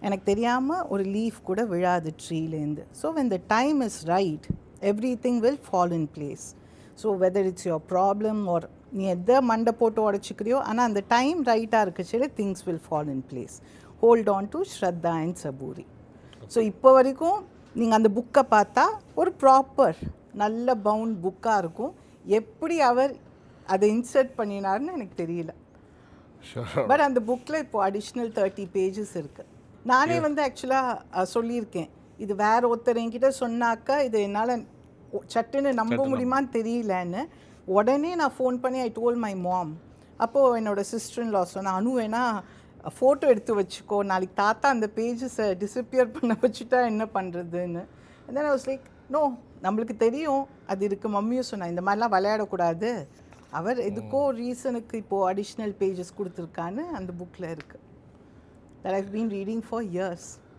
எனக்கு தெரியாமல் ஒரு லீஃப் கூட விழாது ட்ரீலேருந்து. So when the time is right, everything will fall in place. So whether it's your problem or நீ எதை மண்டை போட்டு உடச்சிக்கிறியோ, ஆனால் அந்த டைம் ரைட்டாக இருக்கச்சில things will fall in place. Hold on to Shraddha and Saburi. So இப்போ வரைக்கும் நீங்கள் அந்த புக்கை பார்த்தா ஒரு ப்ராப்பர் நல்ல பவுண்ட் புக்காக இருக்கும். எப்படி அவர் அதை இன்சர்ட் பண்ணினார்னு எனக்கு தெரியல. பட் அந்த புக்கில் இப்போ அடிஷ்னல் 30 பேஜஸ் இருக்குது. நானே வந்து ஆக்சுவலாக சொல்லியிருக்கேன், இது வேற ஒருத்தர் என்கிட்ட சொன்னாக்கா இது என்னால் சட்டுன்னு நம்ப முடியுமான்னு தெரியலன்னு. உடனே நான் ஃபோன் பண்ணி ஐ டோல் மை மாம். அப்போது என்னோடய சிஸ்டர்-இன்-லா சொன்னேன், அனு வேணா ஃபோட்டோ எடுத்து வச்சுக்கோ, நாளைக்கு தாத்தா அந்த பேஜஸை டிஸப்பியர் பண்ண வச்சுட்டா என்ன பண்ணுறதுன்னு. and then I was like, no, நம்மளுக்கு தெரியும் அது இருக்குது. மம்மியும் சொன்னேன், இந்த மாதிரிலாம் விளையாடக்கூடாது, அவர் எதுக்கோ ரீசனுக்கு இப்போது அடிஷ்னல் பேஜஸ் கொடுத்துருக்கான்னு அந்த புக்கில் இருக்குது. that I've been reading for years.